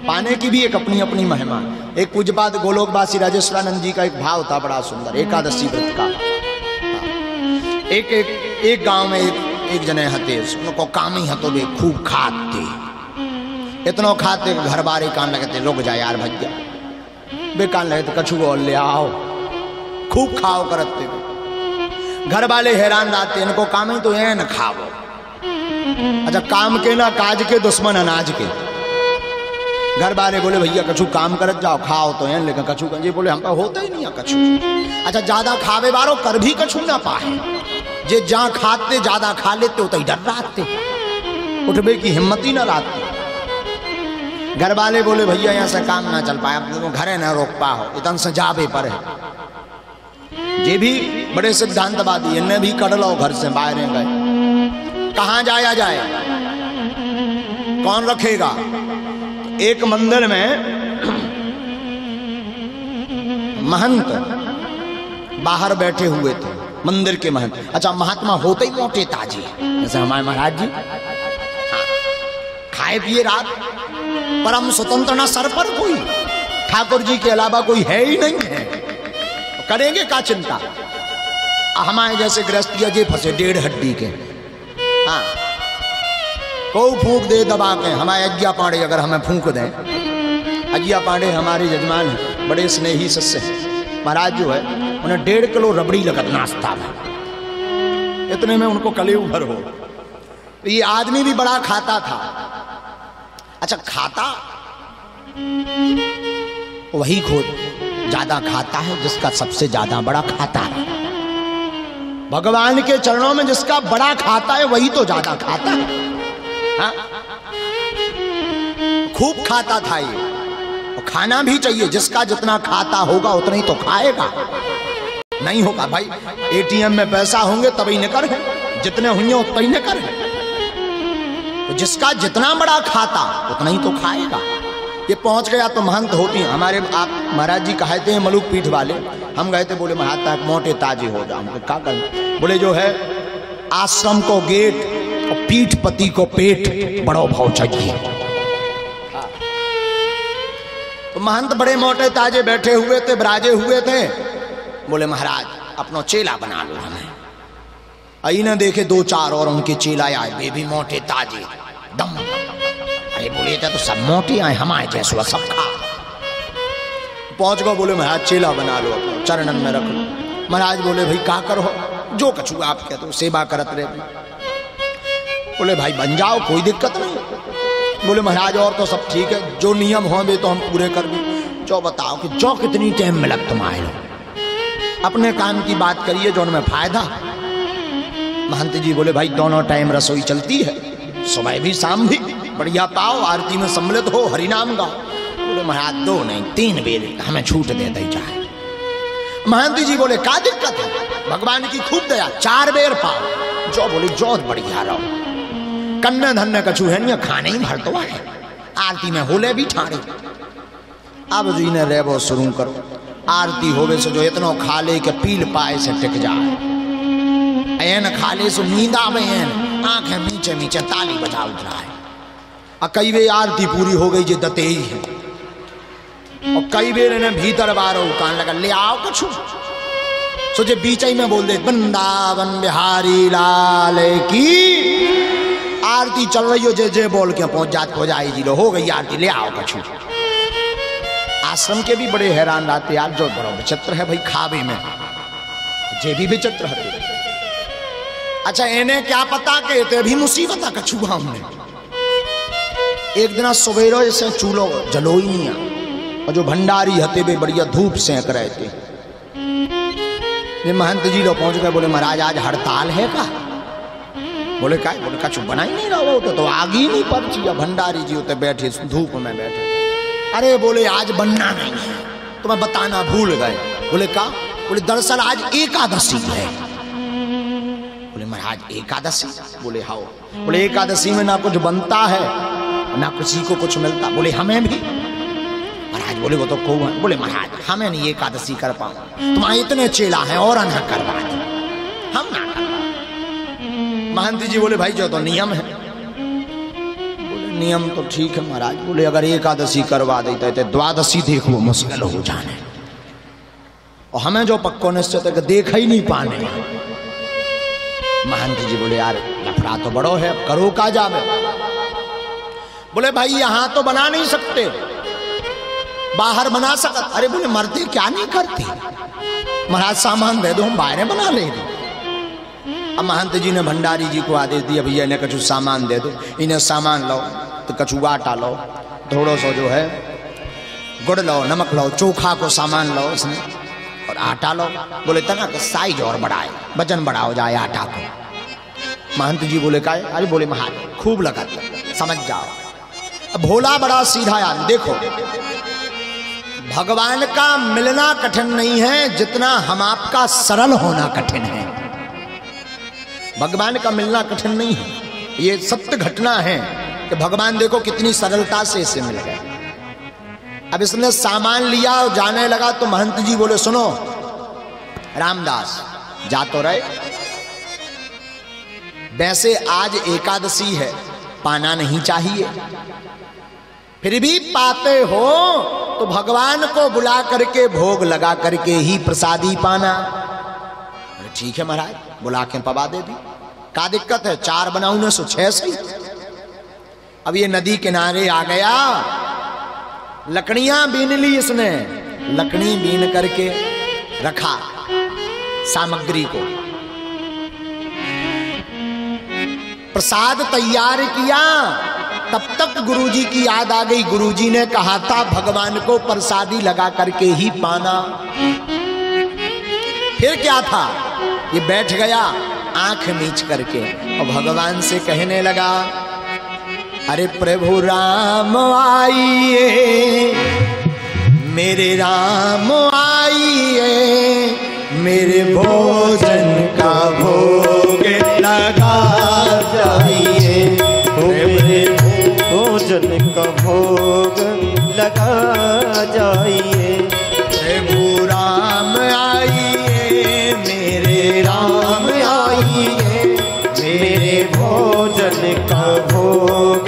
पाने की भी एक अपनी अपनी महिमा। एक पूज्यपाद गोलोकवासी राजेश्वरानंद जी का एक भाव था बड़ा सुंदर, एकादशी व्रत का। एक गांव में एक जने हते, उनको काम ही हतो बे खूब खाते, इतनो खाते घर बारे कान लगते, रुक जा यार भैया, बे कान लगे तो कछु और ले आओ, खूब खाओ करते। घर वाले हैरान रहते, इनको काम ही तो है न खाओ। अच्छा, काम के ना काज के दुश्मन अनाज के। घर वाले बोले भैया कछु काम करत जाओ, खाओ तो है, लेकिन कछु कंजे बोले हम पर होता ही नहीं है कछु। अच्छा, ज्यादा खावे बारो कर भी कछु ना पाए, जे जहाँ खाते ज्यादा खा लेते हो तो डर रहते, उठबे की हिम्मत ही ना रहती। घर वाले बोले भैया यहाँ से काम ना चल पाए, अपने को घरे ना रोक पाओ, इतन से जावे पर है। ये भी बड़े सिद्धांतवादी, इन्हें भी कड़ लो घर से बाहर गए। कहाँ जाया जाए, कौन रखेगा? एक मंदिर में महंत बाहर बैठे हुए थे, मंदिर के महंत। अच्छा, महात्मा होते ही मोटे ताजे, जैसे हमारे महाराज जी, खाए पिए रात, परम स्वतंत्र ना सर पर कोई, ठाकुर जी के अलावा कोई है ही नहीं है, करेंगे का चिंता। हमारे जैसे गृहस्थी जे फंसे 1.5 हड्डी के, हाँ, को फूंक दे दबा के। हमारे अज्ञा पांडे अगर हमें फूंक दें, अज्ञा पांडे हमारे यजमान हैं, बड़े स्नेही सस्य हैं। महाराज जो है उन्हें 1.5 किलो रबड़ी लगत नाश्ता में, इतने में उनको कले उभर हो। ये आदमी भी बड़ा खाता था। अच्छा, खाता वही ज्यादा खाता है जिसका सबसे ज्यादा बड़ा खाता है। भगवान के चरणों में जिसका बड़ा खाता है वही तो ज्यादा खाता है। हाँ? खूब खाता था ये, और खाना भी चाहिए। जिसका जितना खाता होगा उतना ही तो खाएगा। नहीं होगा भाई, एटीएम में पैसा होंगे तभी निकर है, जितने होंगे उतना ही निकर है। तो जिसका जितना बड़ा खाता उतना ही तो खाएगा। ये पहुंच गया तो महंत होती हैं। हमारे आप महाराज जी कहते हैं मलुक पीठ वाले, हम गए थे, बोले महात्मा मोटे ताजे हो जाओ। हमको क्या कर, बोले जो है आश्रम को गेट और पीठ पति को पेट, बड़ो भाव चाहिए। तो महंत बड़े मोटे ताजे बैठे हुए थे, बराजे हुए थे। बोले महाराज अपनो चेला बना लो हमें। आई ना देखे 2-4 और उनके चेला आए, वे भी मोटे ताजे दम। अरे बोले तो सब मोटे आए, हमारे जैसे सब खा। पहुंच गए, बोले महाराज चेला बना लो, अपने चरणन में रख लो। महाराज बोले भाई क्या करो, जो कछु आप कहते हो, सेवा करत रहे। बोले भाई बन जाओ, कोई दिक्कत नहीं। बोले महाराज और तो सब ठीक है, जो नियम होंगे तो हम पूरे कर दें। जो बताओ कि जो कितनी टाइम में लग तुम्हारे लो, अपने काम की बात करिए जो उनमें फायदा। महंत जी बोले भाई दोनों टाइम रसोई चलती है, सुबह भी शाम भी, बढ़िया पाओ, आरती में सम्मिलित हो, हरिनाम गाओ। बोले महाराज 2 नहीं 3 बेर हमें छूट दे दी जाए। महंत जी बोले क्या दिक्कत है, भगवान की खूब दया, 4 बेर पाओ। जो बोले जो बढ़िया रहो, कन्ने धन्य कछु है नहीं, खाने ही भर तो है, आरती में होले भी ठाणे। अब जी ने रेबो शुरू करो, आरती होवे से जो इतनो खा ले के पील पाए से टिक जाए, एन खाले से नींद आवे, एन आंखें नीचे नीचे ताली बजा उठा है। और कई बार आरती पूरी हो गई, जे दते ही है। और कई बार इन्हें भीतर बारो कान लगा, ले आओ कछु। सो जे बीच ही में बोल दे, वृंदावन बिहारी लाल की। आरती चल रही हो, जे जे बोल के पहुंच जात हो जाए जी लो, हो गई आरती, ले आओ कछु। आश्रम के भी बड़े हैरान रहते यार, जो बड़ा विचित्र है भाई, खावे में जे भी विचित्र है। अच्छा, इन्हें क्या पता कहते भी मुसीबत कछु हमने। एक दिन सवेरो से चूल्हो जलो ही नहीं आ, और जो भंडारी हते वे बढ़िया धूप सेंक रहे थे। ये महंत जी लोग पहुंच गए, बोले महाराज आज हड़ताल है का? बोले क्या? बोले कछु बना ही नहीं रहा, तो आग ही नहीं पड़ची। भंडारी जी होते बैठे धूप में बैठे। अरे बोले आज बनना नहीं है, तो मैं बताना भूल गए। बोले का? बोले दरअसल आज एकादशी है। बोले महाराज एकादशी? बोले हाँ। बोले एकादशी में ना कुछ बनता है ना किसी को कुछ मिलता। बोले हमें भी। महाराज बोले वो तो को है। बोले महाराज हमें नहीं एकादशी कर पाऊं, तुम्हारे इतने चेला हैं और अनह करवा दो, हम ना करवा। महंत जी बोले भाई जो तो नियम है। बोले नियम तो ठीक है महाराज। बोले अगर एकादशी करवा देते तो द्वादशी देखो मुश्किल हो जाने, और हमें जो पक्को निश्चित है कि देख ही नहीं पाने। महंत जी बोले यार लफड़ा तो बड़ो है, अब करो का जावे। बोले भाई यहां तो बना नहीं सकते, बाहर बना सकत। अरे बोले मरते क्या नहीं करते महाराज, सामान दे दो हम बाहर बना लेंगे। अब महंत जी ने भंडारी जी को आदेश दिया भैया इन्हें कछु सामान दे दो। इन्हें सामान लो तो कछु आटा लो, थोड़ा सा जो है गुड़ लो, नमक लो, चोखा को सामान लो इसमें और आटा लो। बोले तना का साइज और बढ़ाए, वजन बढ़ा हो जाए आटा को। महंत जी बोले का? अरे बोले महाराज खूब लगा समझ जाओ। अब भोला बड़ा सीधा यार, देखो भगवान का मिलना कठिन नहीं है जितना हम आपका सरल होना कठिन है। भगवान का मिलना कठिन नहीं है, ये सत्य घटना है कि भगवान देखो कितनी सरलता से इसे मिल गए। अब इसने सामान लिया और जाने लगा तो महंत जी बोले सुनो रामदास जा तो रहे, वैसे आज एकादशी है पाना नहीं चाहिए, फिर भी पाते हो तो भगवान को बुला करके भोग लगा करके ही प्रसादी पाना। ठीक है महाराज, बुला के पवा दे दी, क्या दिक्कत है, 4 बनाऊ न सो 6 सही। अब ये नदी किनारे आ गया, लकड़ियां बीन ली इसने, लकड़ी बीन करके रखा सामग्री को, प्रसाद तैयार किया। तब तक गुरुजी की याद आ गई, गुरुजी ने कहा था भगवान को प्रसादी लगा करके ही पाना। फिर क्या था, ये बैठ गया आंख मीच करके और भगवान से कहने लगा अरे प्रभु राम आइए, मेरे राम आइए, मेरे भोजन का भोग लगा जाइए, मेरे भोजन का भोग लगा जाइए। प्रभु राम आइए, मेरे राम आइए, मेरे भोजन का भोग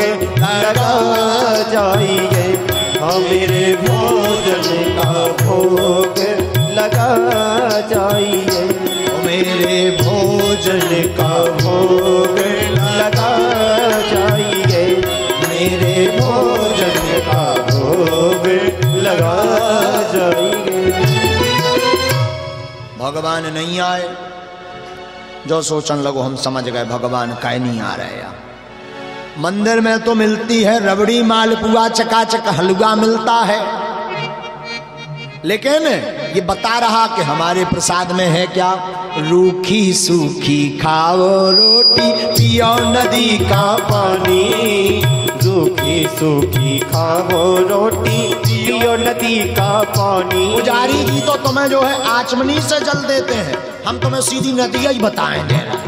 लगा जाइए, हाँ मेरे भोजन का भोग लगा जाइए, मेरे भोजन का भोग लगा जाइए, मेरे भोजन का भोग लगा जाइए। भगवान नहीं आए, जो सोचने लगो हम समझ गए भगवान काहे नहीं आ रहे यार। मंदिर में तो मिलती है रबड़ी मालपुआ चकाचक हलवा मिलता है, लेकिन ये बता रहा कि हमारे प्रसाद में है क्या, रूखी सूखी खाओ रोटी पियो नदी का पानी, रूखी सूखी खाओ रोटी पियो नदी का पानी। पुजारी जी तो तुम्हें जो है आचमनी से जल देते हैं, हम तुम्हें सीधी नदी ही बताएं दे रहे।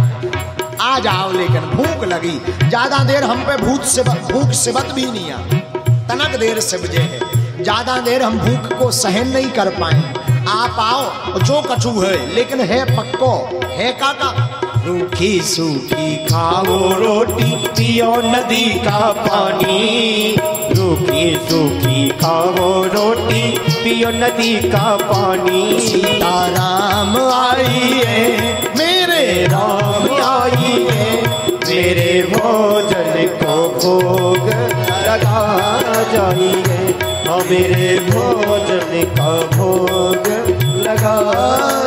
आ जाओ, लेकिन भूख लगी, ज्यादा देर हम पे भूख सिबत भी नहीं आ, तनक देर सिबजे है, ज्यादा देर हम भूख को सहन नहीं कर पाए। आप आओ, जो कछु है लेकिन है पक्को है काका। रूखी सूखी खाओ रोटी पियो नदी का पानी, रूखी सूखी खाओ रोटी पियो नदी का पानी। सीताराम आइए, मेरे राम आइए, मेरे भोजन को भोग लगा जाइए, हाँ मेरे भोजन का भोग लगा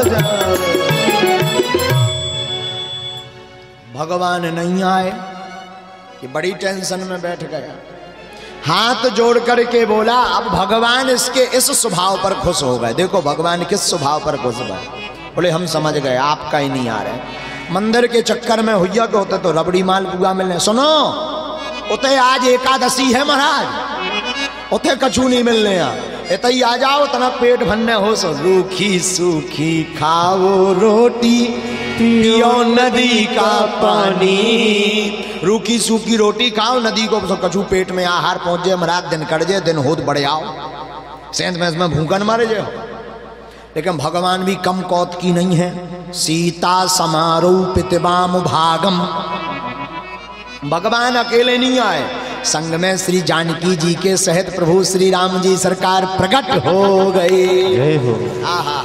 जाइए। भगवान नहीं आए, ये बड़ी टेंशन में बैठ गया, हाथ जोड़ करके बोला। अब भगवान इसके इस स्वभाव पर खुश हो गए। देखो भगवान किस स्वभाव पर खुश हुए, बोले हम समझ गए आपका ही नहीं आ रहे। मंदिर के चक्कर में हुआ के होते तो रबड़ी मालपुआ मिलने, सुनो उते आज एकादशी है महाराज, उते कछु नहीं मिलने, इत ही आ जाओ तना पेट भरने हो सो। रूखी सूखी खाओ रोटी पियो नदी का पानी, रूखी सूखी रोटी खाओ, नदी को कछु पेट में आहार पहुंच जाए, महाराज दिन कट जाए, दिन होत बढ़े आओ, सेंध में इसमें भूखन मारे जाओ। लेकिन भगवान भी कम कौत की नहीं है। सीता समारोह पितवाम भागम, भगवान अकेले नहीं आए, संग में श्री जानकी जी के सहित प्रभु श्री राम जी सरकार प्रकट हो गए। जय हो। आहा,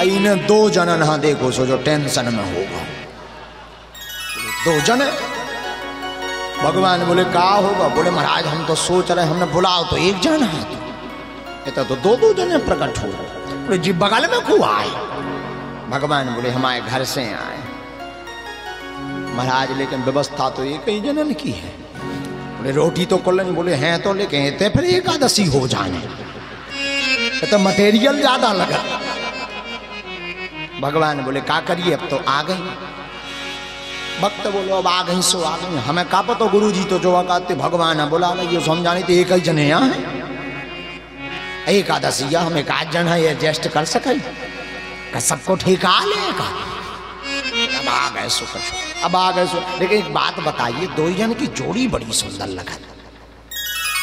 इन दो जनन हाँ देखो सो जो टेंशन में होगा, दो जन। भगवान बोले का होगा? बोले महाराज हम तो सोच रहे, हमने बुलाओ तो एक जन है, तो दो दो जने प्रकट हो। बोले जी बगल में क्यों आए? भगवान बोले हमारे घर से आए। महाराज लेकिन व्यवस्था तो एक ही जनन की है। बोले रोटी तो कलन, बोले हैं तो लेकिन थे फिर एकादशी हो जाने, तो मटेरियल ज्यादा लगा। भगवान बोले का करिए, अब तो आ गई। भक्त बोलो अब आ गई सो आ गई, हमें का पता गुरु जी तो जो कहते भगवान बोला ये समझानी तो एक ही जने यहाँ है, एकादशी हम एक आध जन है एडजस्ट कर सके, सबको ठेका लेगा। अब आ गए सो कछो, अब आ गए सो। लेकिन एक बात बताइए, दो जन की जोड़ी बड़ी सुंदर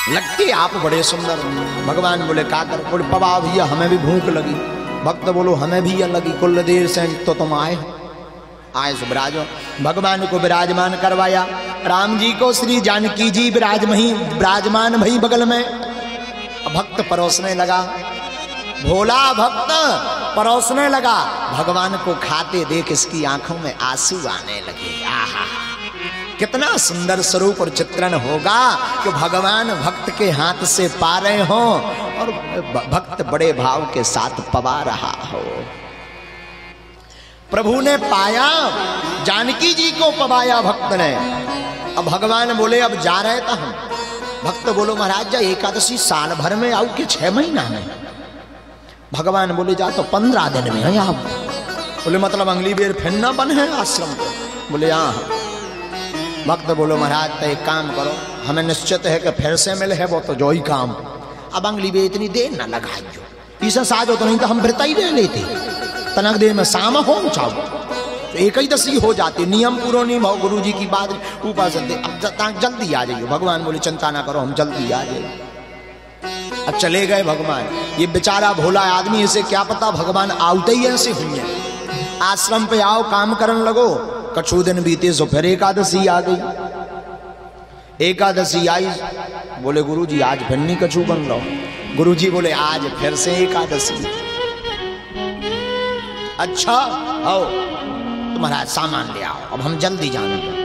लगती आप बड़े सुंदर। भगवान बोले का कर? बोले पवा भैया हमें भी भूख लगी। भक्त बोलो हमें भी यह लगी, कुल देर से तो तुम आए हो। आए सो विराजो, भगवान को विराजमान करवाया। राम जी को श्री जानकी जी विराजमान भई बगल में। भक्त परोसने लगा, भोला भक्त परोसने लगा। भगवान को खाते देख इसकी आंखों में आंसू आने लगे। आहा, कितना सुंदर स्वरूप और चित्रण होगा कि भगवान भक्त के हाथ से पा रहे हो और भक्त बड़े भाव के साथ पवा रहा हो। प्रभु ने पाया, जानकी जी को पवाया भक्त ने। अब भगवान बोले अब जा रहे थे हम। भक्त बोलो महाराज जा एकादशी साल भर में आओ कि 6 महीना में? भगवान बोले जा तो 15 दिन में है आप। बोले मतलब अगली बेर फिर न बन है आश्रम को? बोले हाँ। भक्त बोलो महाराज तो एक काम करो, हमें निश्चित है कि फिर से मिले है वो तो जो ही काम, अब अगली बेर इतनी देर न लगाइयो, इसे साजो तो नहीं तो हम फिरता ही रह लेते, तनक देर में शाम हो चाहो तो एक ही दसी हो जाती। नियम पूरा नहीं भाव गुरु जी की बात ऊपर से अब जल्दी आ जाइए। भगवान बोले चिंता ना करो हम जल्दी आ जाइए। अब चले गए भगवान। ये बेचारा भोला आदमी, इसे क्या पता भगवान आउते ही ऐसे हुई है। आश्रम पे आओ काम करने लगो, कछु दिन बीते सो फिर एकादशी आ गई। एकादशी आई, बोले गुरु जी आज फिर नहीं कछु बन लो। गुरु जी बोले आज फिर से एकादशी। अच्छा आओ तुम्हारा सामान ले आओ, अब हम जल्दी जाएंगे।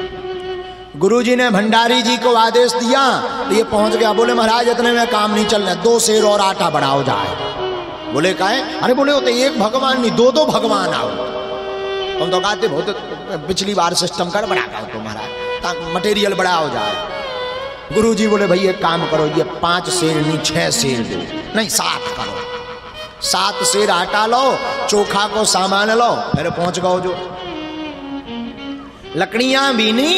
गुरुजी ने भंडारी जी को आदेश दिया तो ये पहुंच गया। बोले महाराज इतने में काम नहीं चलना, 2 सेर और आटा बढ़ाओ जाए। बोले काहे? अरे बोले होते एक भगवान नहीं 2-2 भगवान आओ। हम तो कहते बहुत पिछली बार सिस्टम कर बड़ा करो तुम्हारा, मटेरियल बड़ा हो जाए। गुरुजी बोले भाई एक काम करो, ये 5 सेर नहीं 6 सेर दो, नहीं 7 करो। 7 सेर आटा लो, चोखा को सामान लो, फिर पहुंच गओ। जो लकड़ियां बीनी,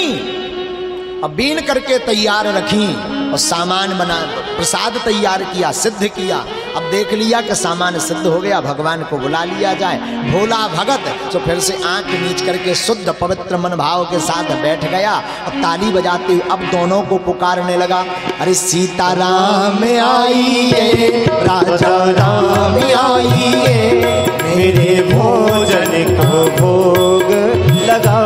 अब बीन करके तैयार रखी और सामान बना, प्रसाद तैयार किया, सिद्ध किया। अब देख लिया कि सामान सिद्ध हो गया, भगवान को बुला लिया जाए। भोला भगत तो फिर से आंख नीच करके शुद्ध पवित्र मन भाव के साथ बैठ गया। अब ताली बजाते हुए अब दोनों को पुकारने लगा, अरे सीताराम आइए, राजा राम आइए, मेरे भोजन को भोग लगा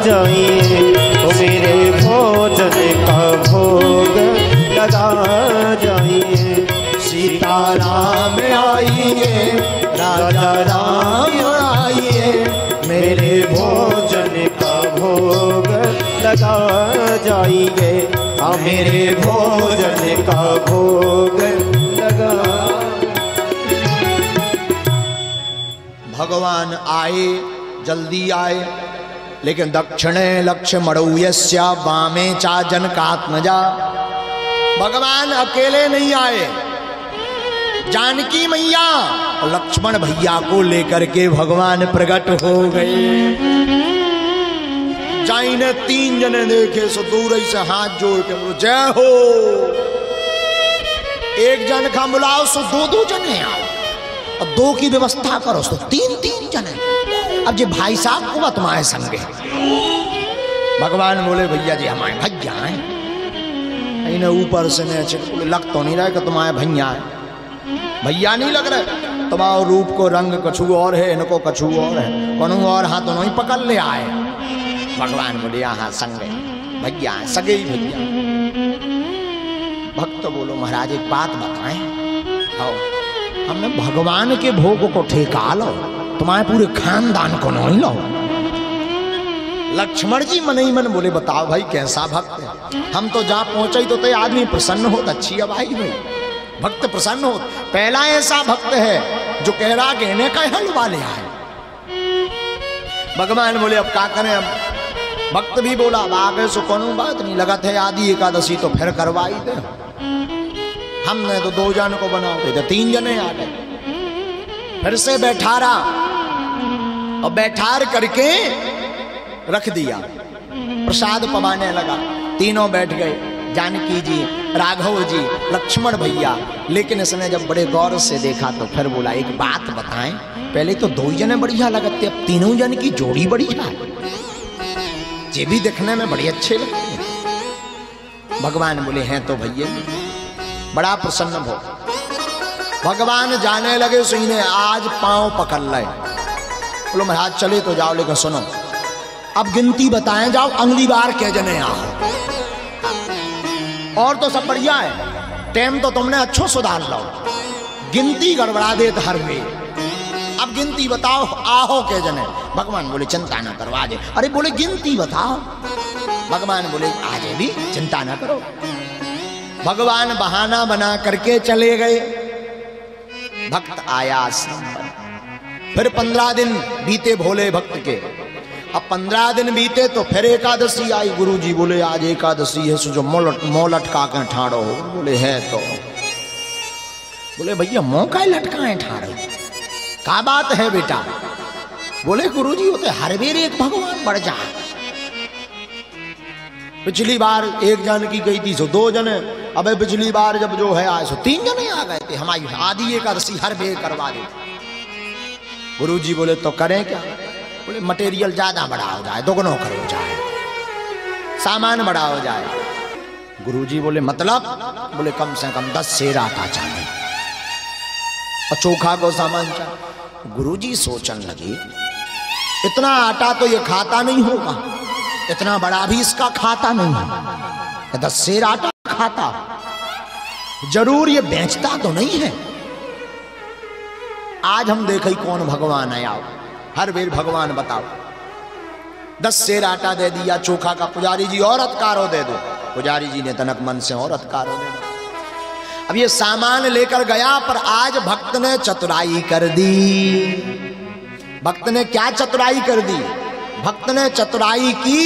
जाइए, मेरे भोजन का भोग लगा जाइए। सीताराम आइए, राजा राम आइए, मेरे भोजन का भोग लगा जाइए, मेरे भोजन का भोग लगा। भगवान आए, जल्दी आए, लेकिन दक्षिणे लक्ष्य मड़ौयस्या वामे चा जनकात्मजा। भगवान अकेले नहीं आए, जानकी मैया और लक्ष्मण भैया को लेकर के भगवान प्रकट हो गए। जाइने 3 जने देखे सो दूर ही से हाथ जोड़ के बोलो जय हो। एक जन का बुलाओ सो 2-2 जने आओ, और 2 की व्यवस्था करो सो 3-3 जने। अब जो भाई साहब को तुम्हारे संगे भगवान बोले भैया जी हमारे भैया हैं। इन्हें ऊपर से लग तो नहीं रहा कि तुम्हारे भैया है, भैया नहीं लग रहे। तुम्हारा रूप को रंग कछु और है, इनको कछु और है, कौन और हाथों नहीं पकड़ ले आए। भगवान बोले यहाँ संगे भैया सगे ही भैया। भक्त बोलो महाराज एक बात बताएं, आओ हमने भगवान के भोग को ठेका लो, तुम्हारे पूरे खानदान को नहीं लो। लक्ष्मण जी मन ही मन बोले बताओ भाई कैसा भक्त है, हम तो जहां पहुंचे तो ते आदमी प्रसन्न हो, अच्छी है भाई भाई भक्त प्रसन्न हो। पहला ऐसा भक्त है जो कह रहा कहने का हलवा ले आए। भगवान बोले अब क्या करें, अब भक्त भी बोला अब आगे सो कोनो बात नहीं, लगत है आदि एकादशी तो फिर करवाई दे। हमने तो 2 जन को बनाओ थे, 3 जने आ गए। फिर से बैठारा और बैठार करके रख दिया, प्रसाद पवाने लगा। तीनों बैठ गए, जानकी जी, राघव जी, लक्ष्मण भैया। लेकिन इसने जब बड़े गौर से देखा तो फिर बोला एक बात बताएं, पहले तो 2 जने बढ़िया लगते, अब 3 जन की जोड़ी बढ़िया है, ये भी देखने में बड़े अच्छे लगते हैं। भगवान बोले हैं तो भैया, बड़ा प्रसन्न हो। भगवान जाने लगे सो इन्हें आज पांव पकड़ ले। बोलो महाराज चले तो जाओ, लेकिन सुनो अब गिनती बताएं, जाओ अगली बार क्या जने आओ। और तो सब बढ़िया है, टाइम तो तुमने अच्छो सुधार लो, गिनती गड़बड़ा दे हर वे। अब गिनती बताओ आहो के जने। भगवान बोले चिंता ना करो आजे। अरे बोले गिनती बताओ। भगवान बोले आजे भी चिंता ना करो। भगवान बहाना बना करके चले गए। भक्त आया आश्रम पर। फिर 15 दिन बीते भोले भक्त के। अब 15 दिन बीते तो फिर एकादशी आई। गुरुजी बोले आज एकादशी है, सो जो मोह लटका के ठाड़ो। बोले है तो। बोले भैया मोह का लटकाए ठाड़ो, क्या बात है बेटा? बोले गुरुजी होते हर बेर एक भगवान बढ़ जा। पिछली बार 1 जन की गई थी सो 2 जने, अब पिछली बार जब जो है आए सो 3 जने आ गए थे। हमारी आदि एकादशी हर बेर करवा दे। गुरुजी बोले तो करें क्या? बोले मटेरियल ज्यादा बड़ा हो जाए, दोगुना करो जाए, सामान बड़ा हो जाए। गुरुजी बोले मतलब? बोले कम से कम 10 सेर आटा चाहिए और चोखा को सामान चाहिए। गुरुजी सोचने लगे इतना आटा तो ये खाता नहीं होगा, इतना बड़ा भी इसका खाता नहीं है, 10 सेर आटा खाता, जरूर ये बेचता तो नहीं है। आज हम देखे कौन भगवान है, आओ हर बेर भगवान बताओ। 10 सेर आटा दे दिया चोखा का। पुजारी जी और अतकारो दे दो। पुजारी जी ने तनक मन से और अतकारो दे दो। अब ये सामान लेकर गया, पर आज भक्त ने चतुराई कर दी। भक्त ने क्या चतुराई कर दी? भक्त ने चतुराई की।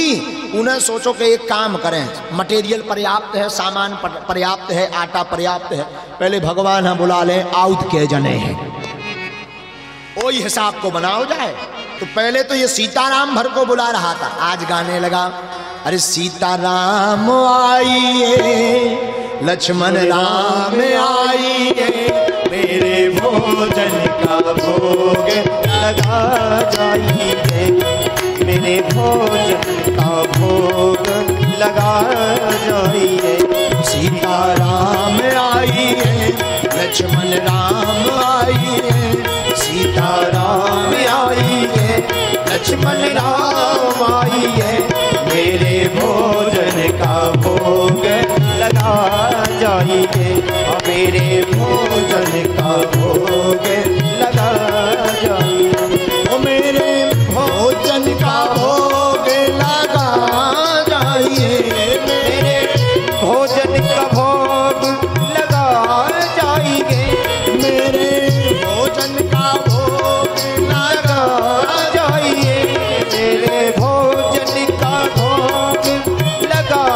उन्हें सोचो कि एक काम करें, मटेरियल पर्याप्त है, सामान पर्याप्त है, आटा पर्याप्त है, पहले भगवान हम बुला लें, आउट के जने हैं, वही हिसाब को बनाओ जाए। तो पहले तो ये सीताराम भर को बुला रहा था, आज गाने लगा अरे सीताराम आइए, लक्ष्मण राम आइए, मेरे भोजन का भोग लगा जाइए, मेरे भोजन का भोग लगा जाइए। सीताराम आइए, लक्ष्मण राम आइए, सीताराम आइए, लक्ष्मण राम आइए, मेरे भोजन का भोग लगा जाइए, मेरे भोजन का भोग लगा जाइए, ओ मेरे भोजन का भोग लगा जाइए, मेरे भोजन का भोग लगा जाइए, मेरे भोजन का भोग लगा जाइए, मेरे भोजन का भोग लगा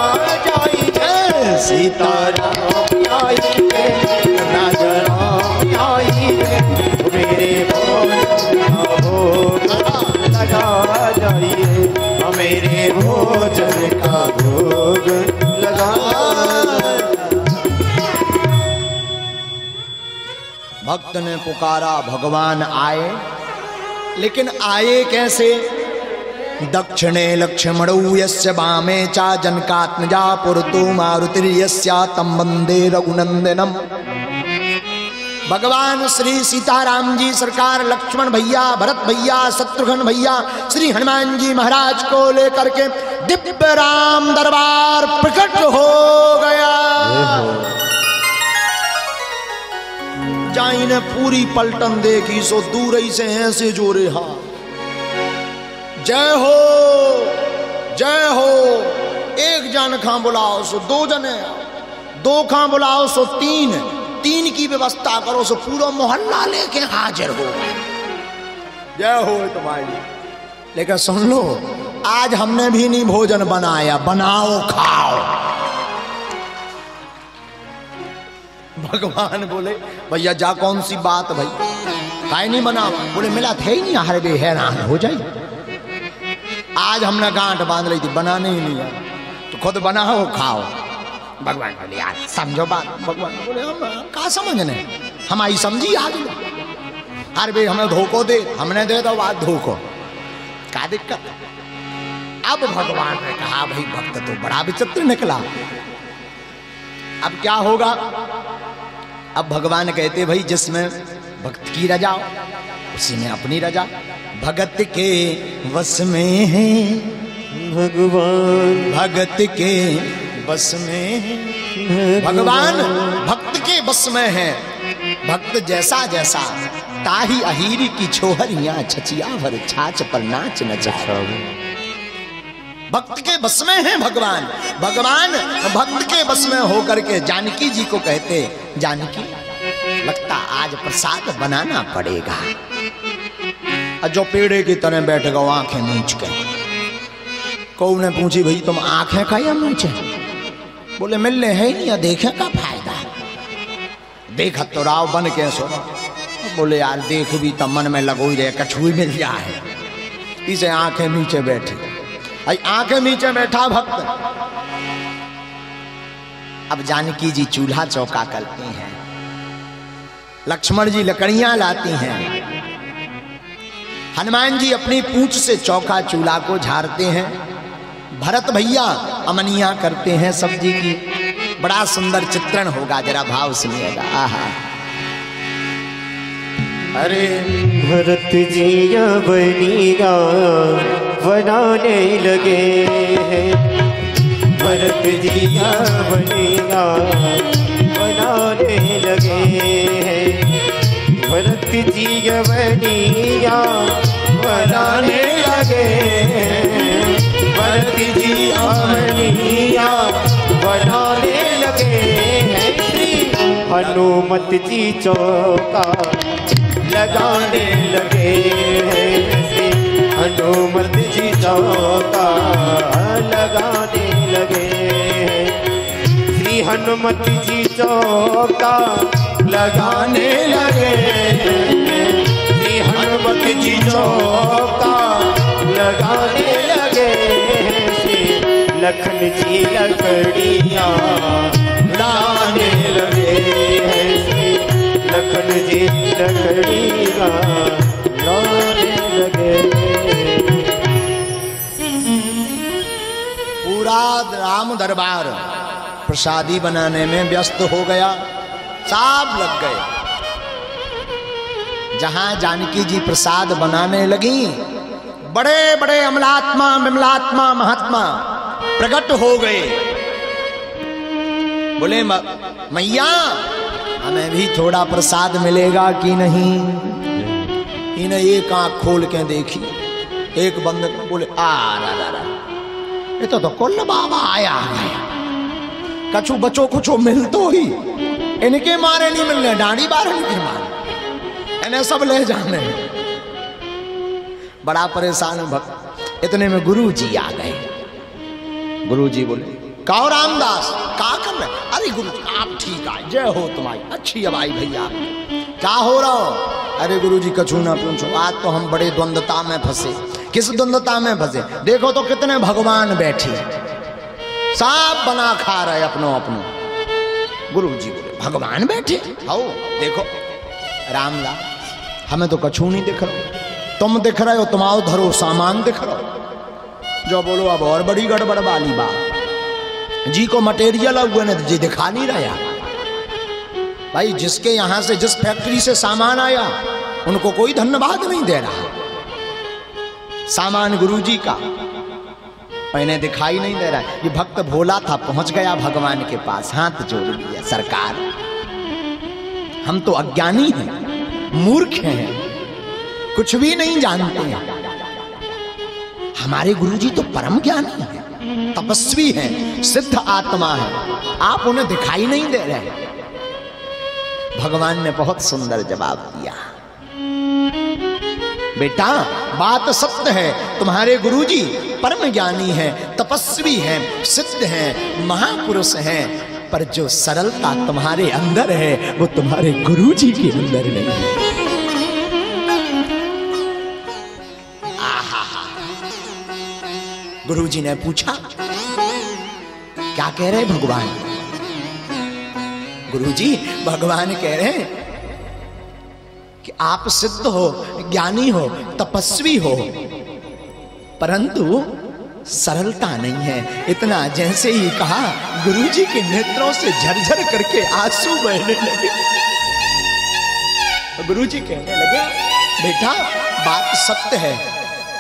जाइए। सीताराम आइए, राजा राम आइए, मेरे भोजन का भोग लगा जाइए, मेरे भोजन का भोग लगा। भक्त ने पुकारा, भगवान आए, लेकिन आए कैसे? दक्षिणे लक्ष्मणौ यस्य वामे चा जनकात्मजा पुरतो मारुतिर्यस्या तं वन्दे रघुनंदनम। भगवान श्री सीताराम जी सरकार, लक्ष्मण भैया, भरत भैया, शत्रुघ्न भैया, श्री हनुमान जी महाराज को लेकर के दिव्य राम दरबार प्रकट हो गया। जाई ने पूरी पलटन देखी सो दूर ही से ऐसे जोरे हा, जय हो जय हो। एक जन खां बुलाओ सो दो जने, दो खां बुलाओ सो तीन, तीन की व्यवस्था करो सो पूरा मोहल्ला लेके हाजिर हो। जय हो तुम्हारी। लेकिन सुन लो, आज हमने भी नहीं भोजन बनाया, बनाओ खाओ। भगवान बोले भैया जा, कौन सी बात भाई, काहे नहीं बना? बोले मिला थे ही नहीं, हर बे हैरान हो जाए। आज हमने गांठ बांध ली थी, बनाने ही नहीं है, तो खुद बनाओ खाओ। भगवान बोले यार समझो बात। भगवान बोले हम कहा समझने, हमारी समझी आज। हर बे हमें धोखो दे, हमने दे दो बात धोखो, क्या दिक्कत? अब भगवान ने कहा भाई भक्त तो बड़ा विचित्र निकला, अब क्या होगा? अब भगवान कहते भाई जिसमें भक्त की रजा उसी में अपनी रजा, भगत के वश में है भगवान, भगत के बस में है भगवान, भक्त के बस में है। भक्त जैसा जैसा ताही अहीरी की छोहरियां, छचिया भर छाछ पर नाच नचा। भक्त के बस में है भगवान। भगवान भक्त के बस में होकर के जानकी जी को कहते, जानकी लगता आज प्रसाद बनाना पड़ेगा। जो पेड़े की तरह बैठ गो आंखें नीच के। कौ ने पूछी भाई तुम आंखें का या नीचे? बोले मिलने है नहीं या देखे का फायदा, देख तो राव बन के सो। बोले यार देख भी तो मन में लगो ही रहे, कछुई मिल जाए, इसे आंखें नीचे बैठी। आंखें नीचे बैठा भक्त। अब जानकी जी चूल्हा चौका करती हैं, लक्ष्मण जी लकड़ियां लाती हैं, हनुमान जी अपनी पूंछ से चौका चूल्हा को झाड़ते हैं, भरत भैया अमनिया करते हैं सब्जी की। बड़ा सुंदर चित्रण होगा, जरा भाव सुनिएगा। आहा, अरे भरत जी बनिया बनाने लगे हैं, भरत जी बनिया बनाने लगे हैं, भरत जी बनिया बनाने लगे हैं, भरत जी बनिया बनाने लगे हैं। श्री हनुमत जी चौका लगाने लगे हैं, श्री हनुमत जी चौका लगाने लगे हैं, श्री हनुमत जी चौका लगाने लगे हैं, श्री हनुमत जी चौका लगाने लगे हैं, श्री लखन जी लकड़ियां लाने लगे हैं, श्री लखन जी लकड़ियां लाने लगे। पूरा राम दरबार प्रसादी बनाने में व्यस्त हो गया, सब लग गए। जहां जानकी जी प्रसाद बनाने लगी, बड़े बड़े अमलात्मा विमलात्मा महात्मा प्रकट हो गए। बोले मैया हमें भी थोड़ा प्रसाद मिलेगा कि नहीं? इन्हें एक आंख खोल के देखी, एक बंद बोले आ रा ये तो कुल बाबा आया है, कछु बचो कुछो मिल तो ही, इनके मारे नहीं मिलने, डांडी बार इनके मारे, इन्हें सब ले जाने। बड़ा परेशान भक्त। इतने में गुरु जी आ गए। गुरु जी बोले कहो रामदास क्या कर रहे? अरे गुरु आप ठीक है, जय हो तुम्हारी, अच्छी अब आई भैया, क्या हो रहा हो? अरे गुरु जी कछु ना पूछो, आज तो हम बड़े द्वंद्वता में फंसे। किस द्वंद्वता में फंसे? देखो तो कितने भगवान बैठे, सब बना खा रहे अपनो अपनो। गुरु जी बोले भगवान बैठे हो? देखो रामदास हमें तो कछु नहीं दिख रहा, तुम दिख रहे हो, तुम आओ धरो सामान दिख रहा हो। जो बोलो अब और बड़ी गड़बड़ वाली बात, जी को मटेरियल हुए ने जी दिखा नहीं रहा। भाई जिसके यहां से जिस फैक्ट्री से सामान आया उनको कोई धन्यवाद नहीं दे रहा। सामान गुरुजी का इन्हें दिखाई नहीं दे रहा। ये भक्त भोला था, पहुंच गया भगवान के पास, हाथ जोड़ लिया, सरकार हम तो अज्ञानी हैं, मूर्ख हैं, कुछ भी नहीं जानते हैं। हमारे गुरुजी तो परम ज्ञानी हैं, तपस्वी हैं, सिद्ध आत्मा है, आप उन्हें दिखाई नहीं दे रहे। भगवान ने बहुत सुंदर जवाब दिया, बेटा बात सत्य है, तुम्हारे गुरुजी परम ज्ञानी हैं, तपस्वी हैं, सिद्ध हैं, महापुरुष हैं, पर जो सरलता तुम्हारे अंदर है वो तुम्हारे गुरुजी के अंदर नहीं है। गुरुजी ने पूछा क्या कह रहे भगवान? गुरुजी भगवान कह रहे हैं कि आप सिद्ध हो, ज्ञानी हो, तपस्वी हो, परंतु सरलता नहीं है। इतना जैसे ही कहा गुरुजी के नेत्रों से झरझर करके आंसू बहने लगे। गुरुजी कहने लगे बेटा बात सत्य है,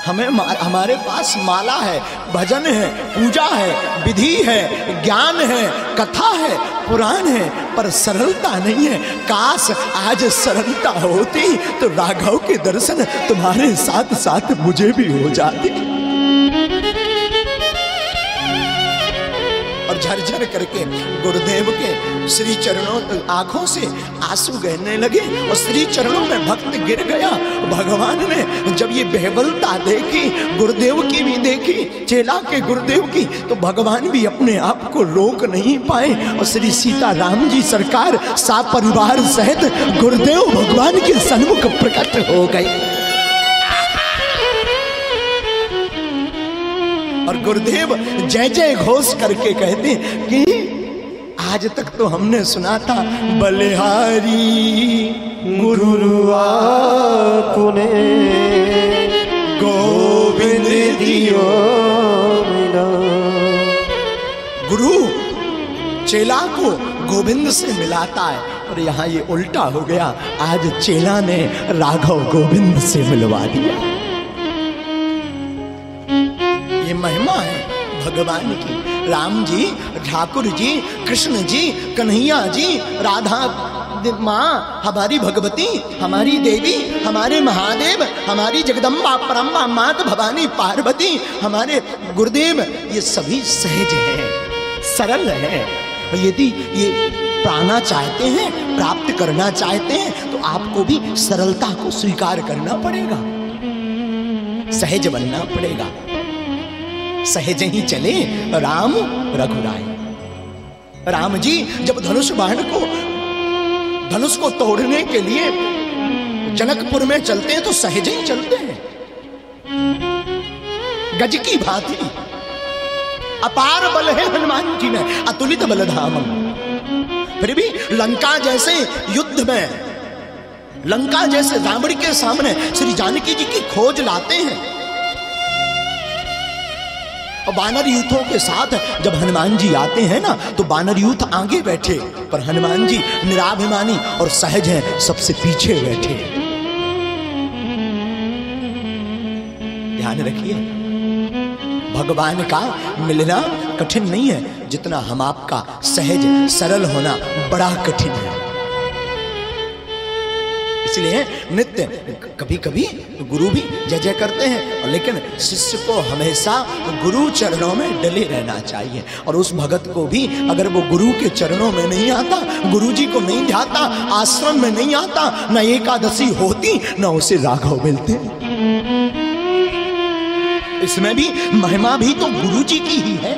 हमारे पास माला है, भजन है, पूजा है, विधि है, ज्ञान है, कथा है, पुराण है, पर सरलता नहीं है। काश आज सरलता होती तो राघव के दर्शन तुम्हारे साथ साथ मुझे भी हो जाते। और झरझर करके गुरुदेव के श्री चरणों आंखों से आंसू बहने लगे और श्री चरणों में भक्त गिर गया। भगवान ने जब ये बेहबलता देखी, गुरुदेव की भी देखी, चेला के गुरुदेव की, तो भगवान भी अपने आप को रोक नहीं पाए और श्री सीता राम जी सरकार सपरिवार सहित गुरुदेव भगवान के सन्मुख प्रकट हो गए। और गुरुदेव जय जय घोष करके कहते कि आज तक तो हमने सुना था बलिहारी गुरुआ तूने गोविंद दियो मिला। गुरु चेला को गोविंद से मिलाता है, और यहाँ ये उल्टा हो गया, आज चेला ने राघव गोविंद से मिलवा दिया। ये महिमा है भगवान की। राम जी, ठाकुर जी, कृष्ण जी, कन्हैया जी, राधा माँ, हमारी भगवती, हमारी देवी, हमारे महादेव, हमारी जगदम्बा परम्बा मात भवानी पार्वती, हमारे गुरुदेव, ये सभी सहज हैं, सरल हैं। यदि ये पाना चाहते हैं, प्राप्त करना चाहते हैं, तो आपको भी सरलता को स्वीकार करना पड़ेगा, सहज बनना पड़ेगा। सहज ही चले राम रघुराय। राम जी जब धनुष को तोड़ने के लिए जनकपुर में चलते हैं तो सहज ही चलते हैं, गज की भांति। अपार बल है हनुमान जी में, अतुलित बलधाम। फिर भी लंका जैसे युद्ध में, लंका जैसे रावण के सामने श्री जानकी जी की खोज लाते हैं। और बानर यूथों के साथ जब हनुमान जी आते हैं ना, तो बानर यूथ आगे बैठे, पर हनुमान जी निराभिमानी और सहज हैं, सबसे पीछे बैठे। ध्यान रखिए, भगवान का मिलना कठिन नहीं है, जितना हम आपका सहज सरल होना बड़ा कठिन है। इसलिए नित्य कभी कभी गुरु भी जय जय करते हैं, लेकिन शिष्य को हमेशा गुरु चरणों में डले रहना चाहिए। और उस भगत को भी अगर वो गुरु के चरणों में नहीं आता, गुरु जी को नहीं ध्याता, आश्रम में नहीं आता, न एकादशी होती, न उसे राघव मिलते। इसमें भी महिमा भी तो गुरु जी की ही है।